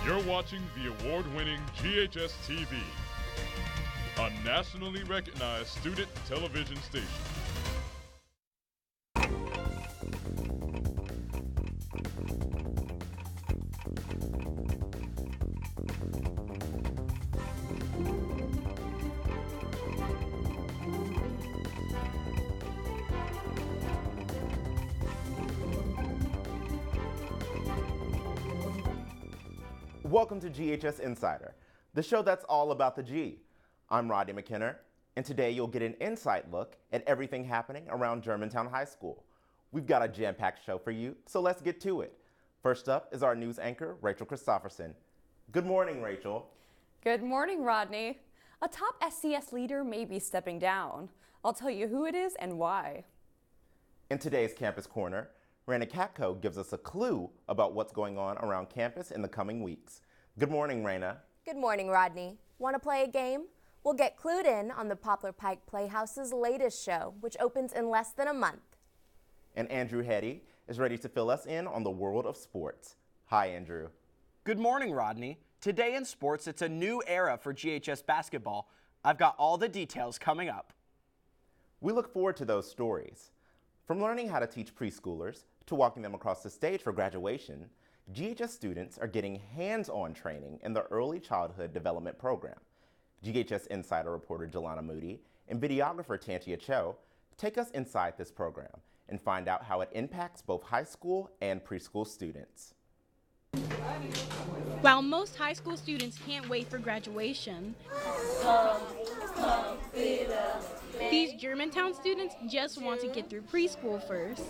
You're watching the award-winning GHS-TV, a nationally recognized student television station. Welcome to GHS Insider, the show that's all about the G. I'm Rodney McKenna, and today you'll get an insight look at everything happening around Germantown High School. We've got a jam-packed show for you, so let's get to it. First up is our news anchor, Rachel Christopherson. Good morning, Rachel. Good morning, Rodney. A top SCS leader may be stepping down. I'll tell you who it is and why. In today's Campus Corner, Raina Katko gives us a clue about what's going on around campus in the coming weeks. Good morning, Raina. Good morning, Rodney. Want to play a game? We'll get clued in on the Poplar Pike Playhouse's latest show, which opens in less than a month. And Andrew Hetty is ready to fill us in on the world of sports. Hi, Andrew. Good morning, Rodney. Today in sports, it's a new era for GHS basketball. I've got all the details coming up. We look forward to those stories. From learning how to teach preschoolers to walking them across the stage for graduation, GHS students are getting hands-on training in the Early Childhood Development Program. GHS Insider reporter Jelana Moody and videographer Tantia Cho take us inside this program and find out how it impacts both high school and preschool students. While most high school students can't wait for graduation, these Germantown students just want to get through preschool first.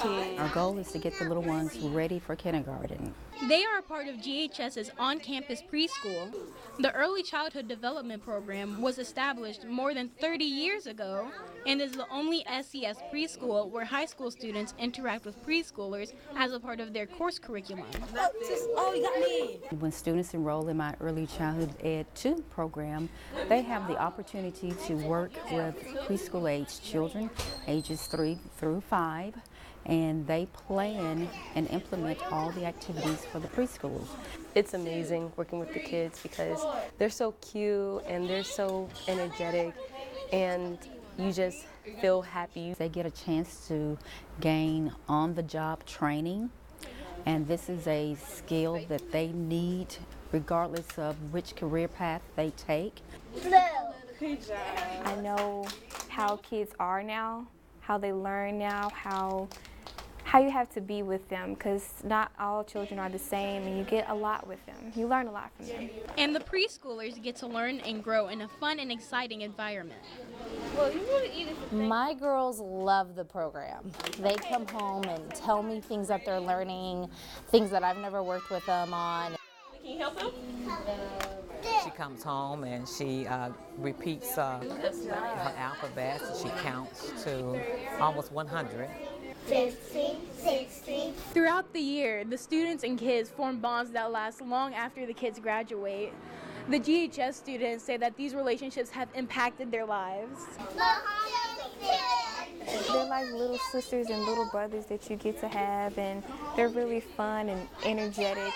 Our goal is to get the little ones ready for kindergarten. They are a part of GHS's on-campus preschool. The Early Childhood Development Program was established more than 30 years ago and is the only SCS preschool where high school students interact with preschoolers as a part of their course curriculum. When students enroll in my Early Childhood Ed 2 program, they have the opportunity to work with preschool-age children, ages 3 through 5, and they plan and implement all the activities for the preschoolers. It's amazing working with the kids because they're so cute and they're so energetic, and you just feel happy. They get a chance to gain on-the-job training, and this is a skill that they need regardless of which career path they take. I know how kids are now, how they learn now, how you have to be with them, because not all children are the same, and you get a lot with them. You learn a lot from them. And the preschoolers get to learn and grow in a fun and exciting environment. My girls love the program. They come home and tell me things that they're learning, things that I've never worked with them on. Can you help them? She comes home and she repeats her alphabet. She counts to almost 100. 15, 16. Throughout the year, the students and kids form bonds that last long after the kids graduate. The GHS students say that these relationships have impacted their lives. They're like little sisters and little brothers that you get to have, and they're really fun and energetic.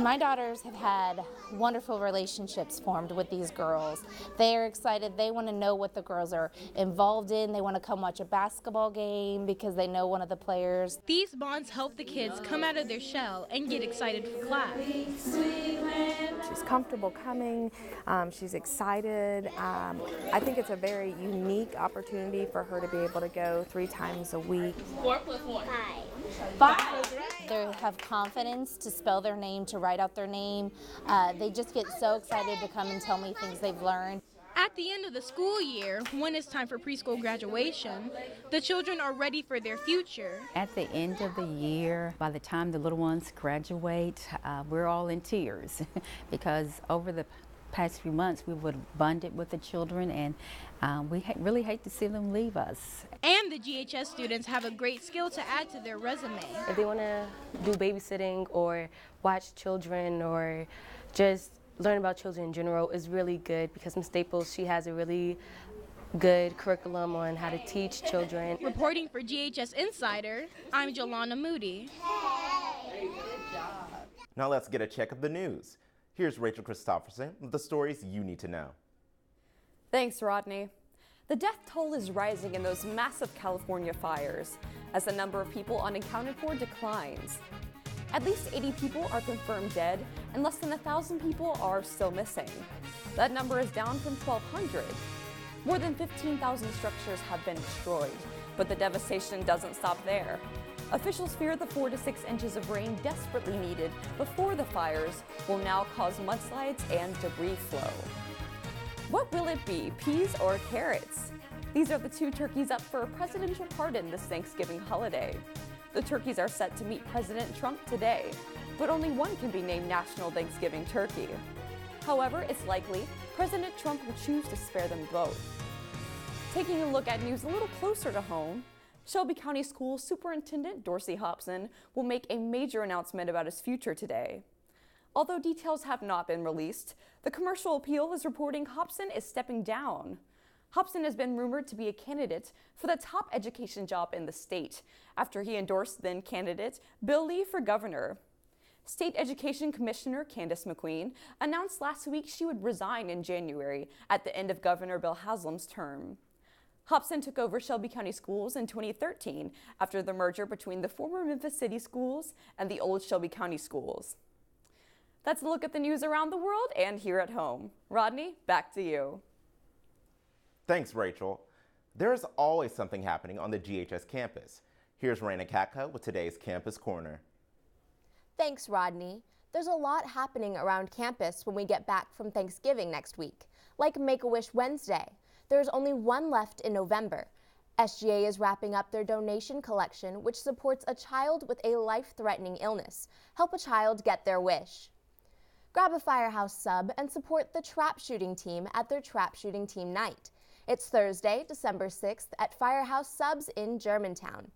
My daughters have had wonderful relationships formed with these girls. They are excited. They want to know what the girls are involved in. They want to come watch a basketball game because they know one of the players. These bonds help the kids come out of their shell and get excited for class. She's comfortable coming. She's excited. I think it's a very unique opportunity for her to be able to go 3 times a week. 4 plus 1. 5. They have confidence to spell their name, to write out their name. They just get so excited to come and tell me things they've learned. At the end of the school year, when it's time for preschool graduation, the children are ready for their future. At the end of the year, by the time the little ones graduate, we're all in tears because over the past few months we would have bonded with the children, and we really hate to see them leave us. And the GHS students have a great skill to add to their resume. If they want to do babysitting or watch children or just learn about children in general, is really good because Ms. Staples, she has a really good curriculum on how to teach children. Reporting for GHS Insider, I'm Jelana Moody. Now let's get a check of the news. Here's Rachel Christopherson with the stories you need to know. Thanks, Rodney. The death toll is rising in those massive California fires as the number of people unaccounted for declines. At least 80 people are confirmed dead and less than 1,000 people are still missing. That number is down from 1,200. More than 15,000 structures have been destroyed, but the devastation doesn't stop there. Officials fear the 4 to 6 inches of rain desperately needed before the fires will now cause mudslides and debris flow. What will it be, peas or carrots? These are the 2 turkeys up for a presidential pardon this Thanksgiving holiday. The turkeys are set to meet President Trump today, but only one can be named National Thanksgiving Turkey. However, it's likely President Trump will choose to spare them both. Taking a look at news a little closer to home, Shelby County School Superintendent Dorsey Hobson will make a major announcement about his future today. Although details have not been released, the Commercial Appeal is reporting Hobson is stepping down. Hobson has been rumored to be a candidate for the top education job in the state after he endorsed then candidate Bill Lee for governor. State Education Commissioner Candace McQueen announced last week she would resign in January at the end of Governor Bill Haslam's term. Hobson took over Shelby County Schools in 2013 after the merger between the former Memphis City Schools and the old Shelby County Schools. That's a look at the news around the world and here at home. Rodney, back to you. Thanks, Rachel. There is always something happening on the GHS campus. Here's Raina Katka with today's Campus Corner. Thanks, Rodney. There's a lot happening around campus when we get back from Thanksgiving next week, like Make-A-Wish Wednesday. There's only one left in November. SGA is wrapping up their donation collection, which supports a child with a life-threatening illness. Help a child get their wish. Grab a Firehouse sub and support the trap shooting team at their trap shooting team night. It's Thursday, December 6th at Firehouse Subs in Germantown.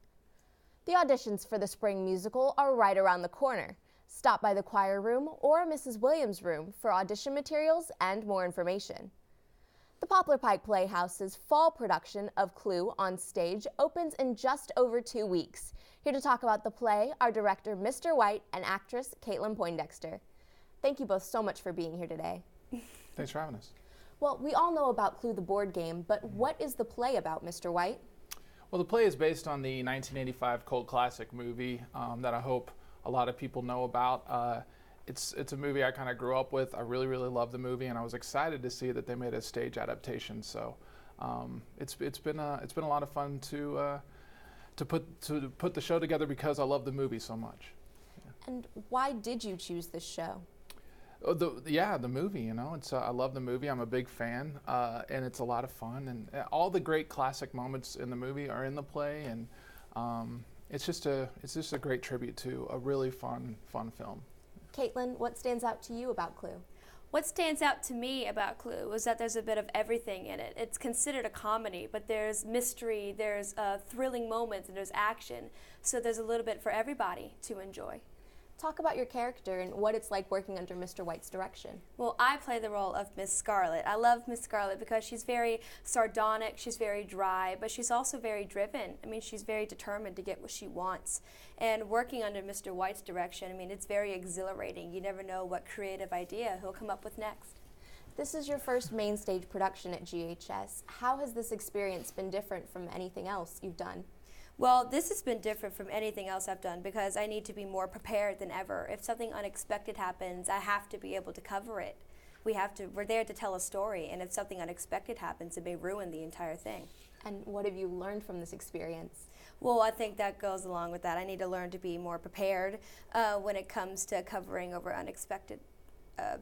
The auditions for the spring musical are right around the corner. Stop by the choir room or Mrs. Williams' room for audition materials and more information. The Poplar Pike Playhouse's fall production of Clue on Stage opens in just over 2 weeks. Here to talk about the play are director Mr. White and actress Caitlin Poindexter. Thank you both so much for being here today. Thanks for having us. Well, we all know about Clue the board game, but what is the play about, Mr. White? Well, the play is based on the 1985 cult classic movie that I hope a lot of people know about. It's a movie I kind of grew up with. I really love the movie, and I was excited to see that they made a stage adaptation. So it's been a lot of fun to put the show together because I love the movie so much. Yeah. And why did you choose this show? Oh, the movie, you know, I love the movie. I'm a big fan, and it's a lot of fun. And all the great classic moments in the movie are in the play, and it's just a great tribute to a really fun film. Caitlin, what stands out to you about Clue? What stands out to me about Clue was that there's a bit of everything in it. It's considered a comedy, but there's mystery, there's thrilling moments, and there's action. So there's a little bit for everybody to enjoy. Talk about your character and what it's like working under Mr. White's direction. Well, I play the role of Miss Scarlet. I love Miss Scarlet because she's very sardonic, she's very dry, but she's also very driven. I mean, she's very determined to get what she wants. And working under Mr. White's direction, I mean, it's very exhilarating. You never know what creative idea he'll come up with next. This is your first main stage production at GHS. How has this experience been different from anything else you've done? Well, this has been different from anything else I've done because I need to be more prepared than ever. If something unexpected happens, I have to be able to cover it. We're there to tell a story, and if something unexpected happens, it may ruin the entire thing. And what have you learned from this experience? Well, I think that goes along with that. I need to learn to be more prepared when it comes to covering over unexpected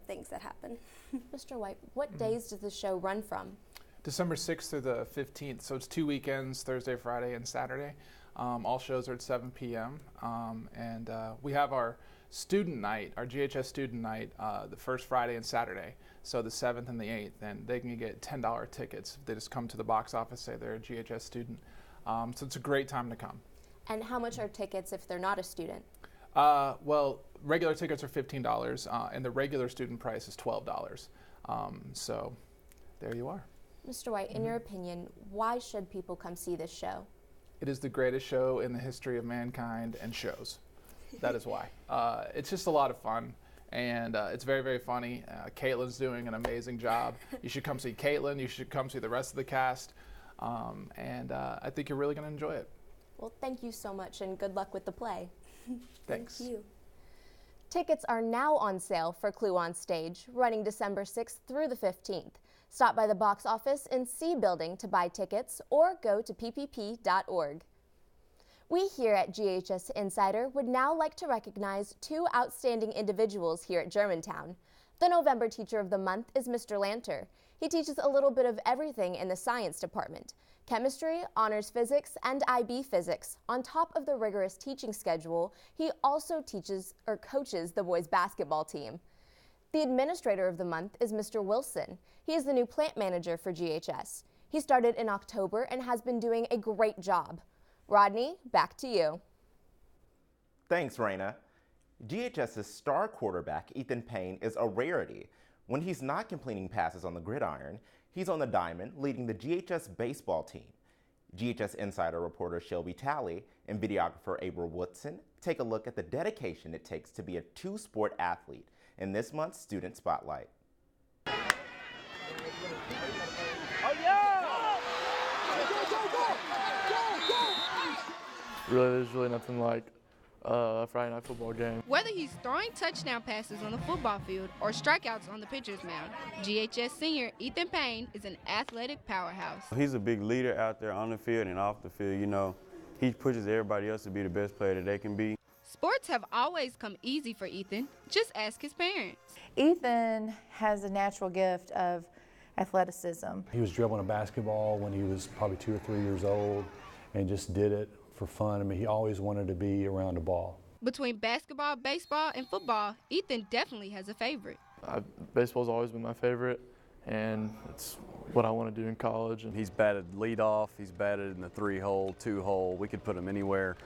things that happen. Mr. White, what days does the show run from? December 6th through the 15th, so it's 2 weekends, Thursday, Friday, and Saturday. All shows are at 7 p.m. And we have our student night, our GHS student night, the first Friday and Saturday, so the 7th and the 8th, and they can get $10 tickets if they just come to the box office, say they're a GHS student. So it's a great time to come. And how much are tickets if they're not a student? Well, regular tickets are $15, and the regular student price is $12. So there you are. Mr. White, in your opinion, why should people come see this show? It is the greatest show in the history of mankind and shows. That is why. It's just a lot of fun, and it's very, very funny. Caitlin's doing an amazing job. You should come see Caitlin. You should come see the rest of the cast, and I think you're really going to enjoy it. Well, thank you so much, and good luck with the play. Thanks. Thank you. Tickets are now on sale for Clue on Stage, running December 6th through the 15th. Stop by the box office in C Building to buy tickets or go to ppp.org. We here at GHS Insider would now like to recognize two outstanding individuals here at Germantown. The November Teacher of the Month is Mr. Lanter. He teaches a little bit of everything in the science department: chemistry, honors physics, and IB physics. On top of the rigorous teaching schedule, he also teaches or coaches the boys basketball team. The Administrator of the Month is Mr. Wilson. He is the new plant manager for GHS. He started in October and has been doing a great job. Rodney, back to you. Thanks, Raina. GHS's star quarterback, Ethan Payne, is a rarity. When he's not completing passes on the gridiron, he's on the diamond leading the GHS baseball team. GHS Insider reporter Shelby Talley and videographer Abra Woodson take a look at the dedication it takes to be a two-sport athlete in this month's Student Spotlight. Oh yeah! Really, there's really nothing like a Friday night football game. Whether he's throwing touchdown passes on the football field or strikeouts on the pitcher's mound, GHS senior Ethan Payne is an athletic powerhouse. He's a big leader out there on the field and off the field. You know, he pushes everybody else to be the best player that they can be. Sports have always come easy for Ethan. Just ask his parents. Ethan has a natural gift of athleticism. He was dribbling a basketball when he was probably 2 or 3 years old and just did it for fun. I mean, he always wanted to be around the ball. Between basketball, baseball, and football, Ethan definitely has a favorite. Baseball's always been my favorite, and it's what I want to do in college. And he's batted leadoff, he's batted in the 3-hole, 2-hole. We could put him anywhere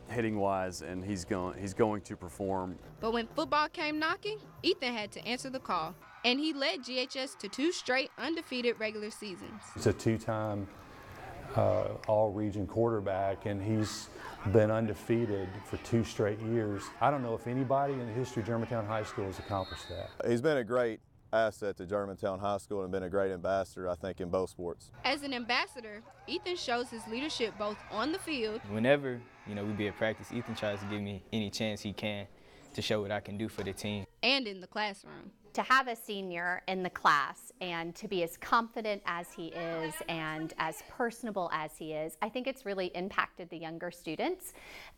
hitting-wise, and he's going to perform. But when football came knocking, Ethan had to answer the call, and he led GHS to 2 straight undefeated regular seasons. He's a 2-time all-region quarterback, and he's been undefeated for 2 straight years. I don't know if anybody in the history of Germantown High School has accomplished that. He's been a great asset to Germantown High School and been a great ambassador, I think, in both sports. As an ambassador, Ethan shows his leadership both on the field. Whenever, we be at practice, Ethan tries to give me any chance he can to show what I can do for the team. And in the classroom. To have a senior in the class and to be as confident as he is and as personable as he is, I think it's really impacted the younger students,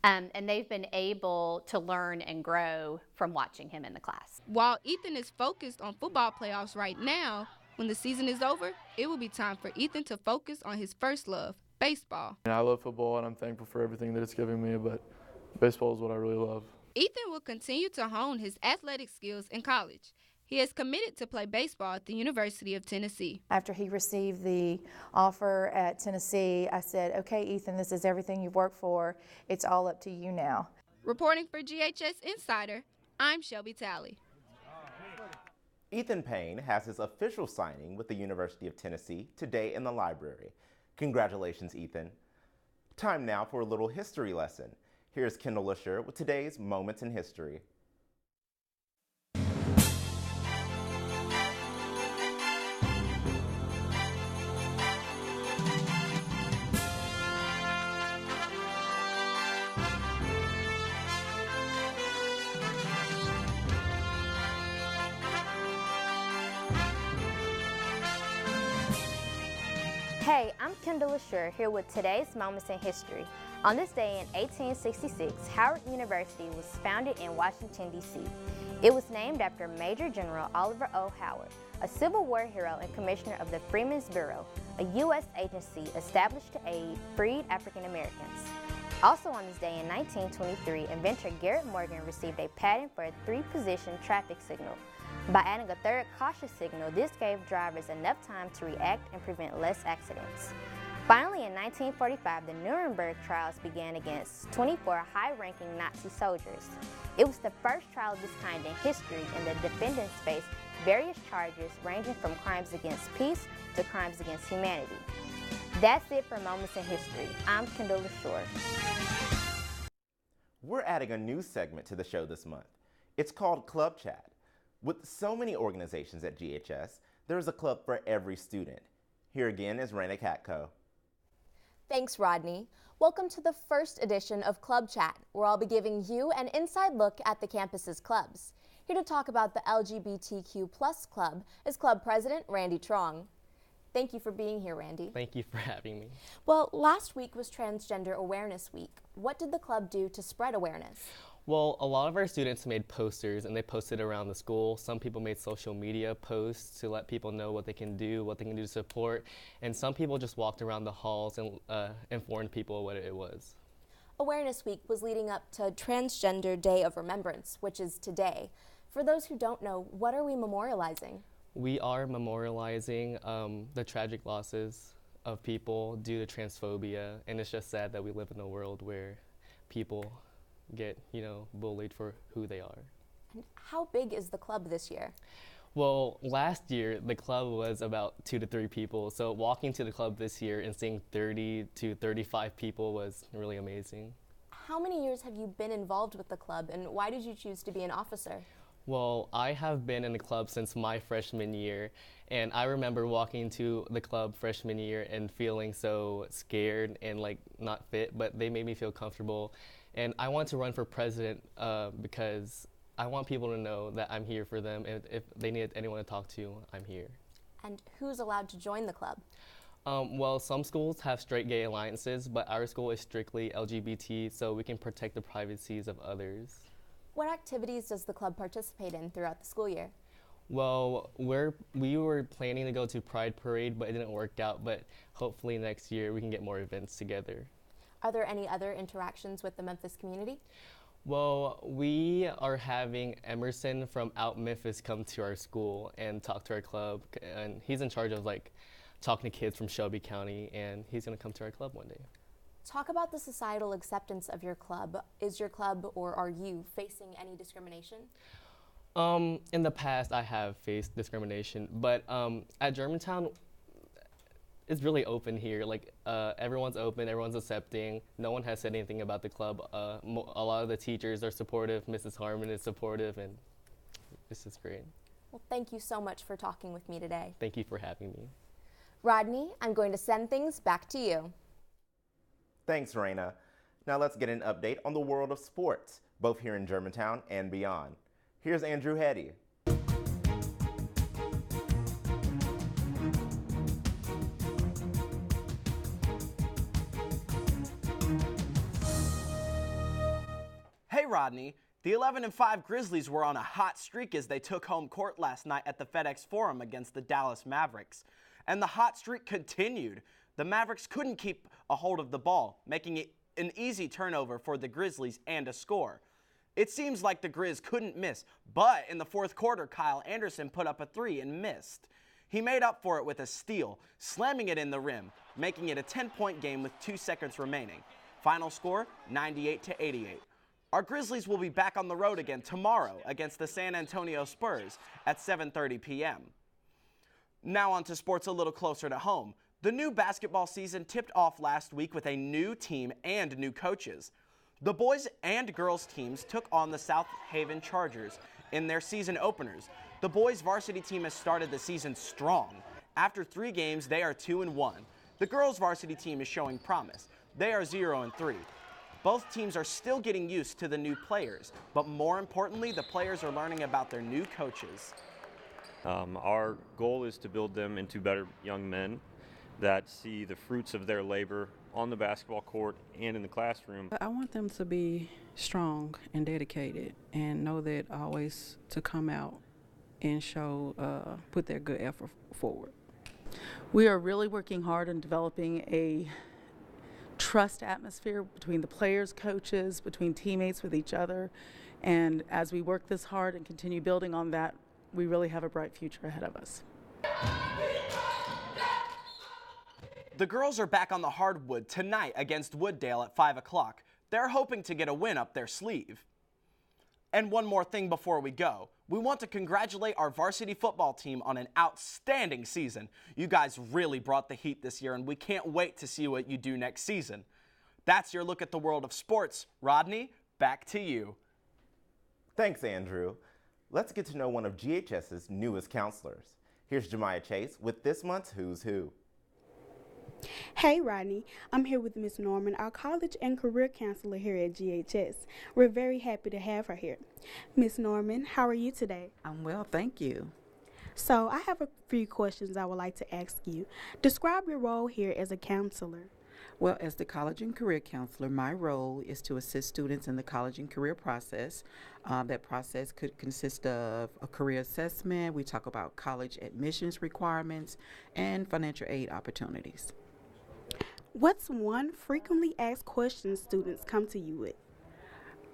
and they've been able to learn and grow from watching him in the class. While Ethan is focused on football playoffs right now, when the season is over, it will be time for Ethan to focus on his first love, baseball. I love football, and I'm thankful for everything that it's giving me, but baseball is what I really love. Ethan will continue to hone his athletic skills in college. He is committed to play baseball at the University of Tennessee. After he received the offer at Tennessee, I said, okay, Ethan, this is everything you've worked for. It's all up to you now. Reporting for GHS Insider, I'm Shelby Talley. Ethan Payne has his official signing with the University of Tennessee today in the library. Congratulations, Ethan. Time now for a little history lesson. Here's Kendall Lasher with today's Moments in History. Hey, I'm Kendall Lasher here with today's Moments in History. On this day in 1866, Howard University was founded in Washington, D.C. It was named after Major General Oliver O. Howard, a Civil War hero and commissioner of the Freedmen's Bureau, a U.S. agency established to aid freed African Americans. Also on this day in 1923, inventor Garrett Morgan received a patent for a 3-position traffic signal. By adding a 3rd cautious signal, this gave drivers enough time to react and prevent less accidents. Finally, in 1945, the Nuremberg trials began against 24 high-ranking Nazi soldiers. It was the first trial of this kind in history, and the defendants faced various charges ranging from crimes against peace to crimes against humanity. That's it for Moments in History. I'm Kendall Lasher. we're adding a new segment to the show this month. It's called Club Chat. With so many organizations at GHS, there's a club for every student. Here again is Raina Katko. Thanks, Rodney. Welcome to the first edition of Club Chat, where I'll be giving you an inside look at the campus's clubs. Here to talk about the LGBTQ+ club is club president Randy Trong. Thank you for being here, Randy. Thank you for having me. Well, last week was Transgender Awareness Week. What did the club do to spread awareness? Well, a lot of our students made posters and they posted around the school. Some people made social media posts to let people know what they can do to support. And some people just walked around the halls and informed people what it was. Awareness Week was leading up to Transgender Day of Remembrance, which is today. For those who don't know, what are we memorializing? We are memorializing the tragic losses of people due to transphobia. And it's just sad that we live in a world where people get, bullied for who they are. And how big is the club this year? Well, last year the club was about 2 to 3 people. So walking to the club this year and seeing 30 to 35 people was really amazing. How many years have you been involved with the club, and why did you choose to be an officer? Well, I have been in the club since my freshman year, and I remember walking to the club freshman year and feeling so scared and not fit, but they made me feel comfortable. And I want to run for president because I want people to know that I'm here for them, and if they need anyone to talk to, I'm here. And who's allowed to join the club? Well, some schools have straight gay alliances, but our school is strictly LGBT, so we can protect the privacies of others. What activities does the club participate in throughout the school year? Well, we were planning to go to Pride Parade, but it didn't work out, but hopefully next year we can get more events together. Are there any other interactions with the Memphis community? Well, we are having Emerson from out Memphis come to our school and talk to our club, and he's in charge of talking to kids from Shelby County, and he's going to come to our club one day. Talk about the societal acceptance of your club. Is your club, or are you, facing any discrimination? In the past, I have faced discrimination, but at Germantown, it's really open here. Everyone's open, everyone's accepting. No one has said anything about the club. A lot of the teachers are supportive. Mrs. Harmon is supportive, and this is great. Well, thank you so much for talking with me today. Thank you for having me. Rodney, I'm going to send things back to you. Thanks, Raina. Now let's get an update on the world of sports, both here in Germantown and beyond. Here's Andrew Hetty. Hey Rodney, the 11-5 Grizzlies were on a hot streak as they took home court last night at the FedEx Forum against the Dallas Mavericks. And the hot streak continued. The Mavericks couldn't keep a hold of the ball, making it an easy turnover for the Grizzlies and a score. It seems like the Grizz couldn't miss, but in the fourth quarter, Kyle Anderson put up a 3 and missed. He made up for it with a steal, slamming it in the rim, making it a 10-point game with 2 seconds remaining. Final score, 98-88. Our Grizzlies will be back on the road again tomorrow against the San Antonio Spurs at 7:30 p.m. Now on to sports a little closer to home. The new basketball season tipped off last week with a new team and new coaches. The boys and girls teams took on the South Haven Chargers in their season openers. The boys varsity team has started the season strong. After 3 games, they are 2-1. The girls varsity team is showing promise. They are 0-3. Both teams are still getting used to the new players, but more importantly, the players are learning about their new coaches. Our goal is to build them into better young men that see the fruits of their labor on the basketball court and in the classroom. I want them to be strong and dedicated and know that always to come out and show, put their good effort forward. We are really working hard on developing a trust atmosphere between the players, coaches, between teammates, with each other. And as we work this hard and continue building on that, we really have a bright future ahead of us. The girls are back on the hardwood tonight against Wooddale at 5 o'clock. They're hoping to get a win up their sleeve. And one more thing before we go. We want to congratulate our varsity football team on an outstanding season. You guys really brought the heat this year, and we can't wait to see what you do next season. That's your look at the world of sports. Rodney, back to you. Thanks, Andrew. Let's get to know one of GHS's newest counselors. Here's Jemiah Chase with this month's Who's Who. Hey Rodney, I'm here with Ms. Norman, our college and career counselor here at GHS. We're very happy to have her here. Ms. Norman, how are you today? I'm well, thank you. So I have a few questions I would like to ask you. Describe your role here as a counselor. Well, as the college and career counselor, my role is to assist students in the college and career process. That process could consist of a career assessment. We talk about college admissions requirements and financial aid opportunities. What's one frequently asked question students come to you with?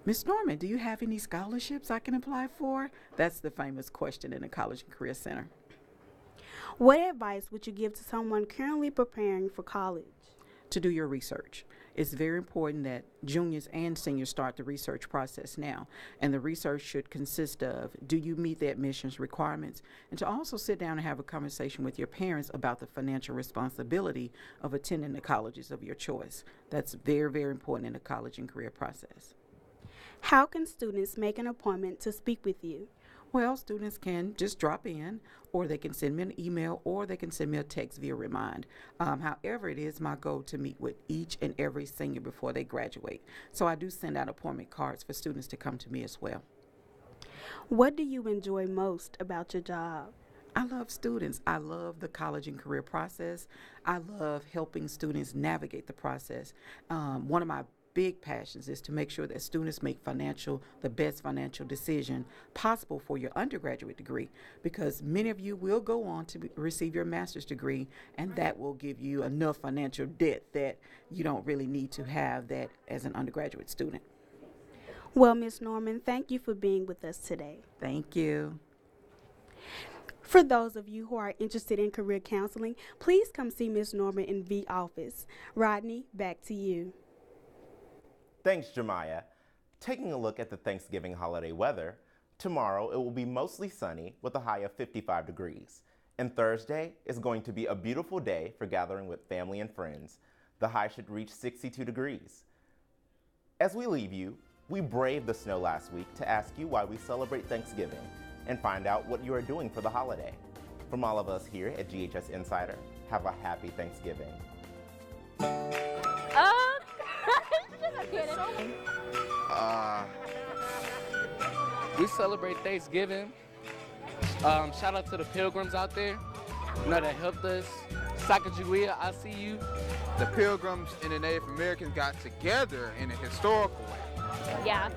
Ms. Norman, do you have any scholarships I can apply for? That's the famous question in the College and Career Center. What advice would you give to someone currently preparing for college? To do your research. It's very important that juniors and seniors start the research process now. And the research should consist of, do you meet the admissions requirements? And to also sit down and have a conversation with your parents about the financial responsibility of attending the colleges of your choice. That's very, very important in the college and career process. How can students make an appointment to speak with you? Well, students can just drop in, or they can send me an email, or they can send me a text via Remind. However, it is my goal to meet with each and every senior before they graduate. So I do send out appointment cards for students to come to me as well. What do you enjoy most about your job? I love students. I love the college and career process. I love helping students navigate the process. One of my big passions is to make sure that students make the best financial decision possible for your undergraduate degree, because many of you will go on to receive your master's degree, and that will give you enough financial debt that you don't really need to have that as an undergraduate student. Well, Ms. Norman, thank you for being with us today. Thank you. For those of you who are interested in career counseling, please come see Ms. Norman in the office. Rodney, back to you. Thanks, Jemiah. Taking a look at the Thanksgiving holiday weather, tomorrow it will be mostly sunny with a high of 55 degrees. And Thursday is going to be a beautiful day for gathering with family and friends. The high should reach 62 degrees. As we leave you, we braved the snow last week to ask you why we celebrate Thanksgiving and find out what you are doing for the holiday. From all of us here at GHS Insider, have a happy Thanksgiving. We celebrate Thanksgiving. Shout out to the pilgrims out there, that helped us. Sacagawea, I see you. The pilgrims and the Native Americans got together in a historical way. Yeah.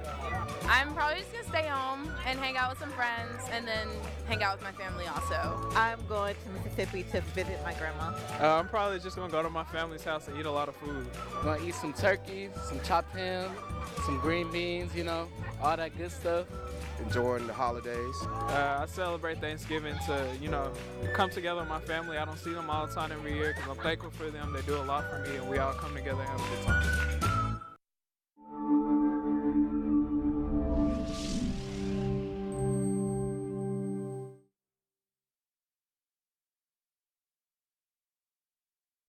I'm probably just gonna stay home and hang out with some friends and then hang out with my family also. I'm going to Mississippi to visit my grandma. I'm probably just gonna go to my family's house and eat a lot of food. Gonna eat some turkey, some chopped ham, some green beans, all that good stuff. Enjoying the holidays. I celebrate Thanksgiving to, come together with my family. I don't see them all the time every year because I'm thankful for them. They do a lot for me, and we all come together and have a good time.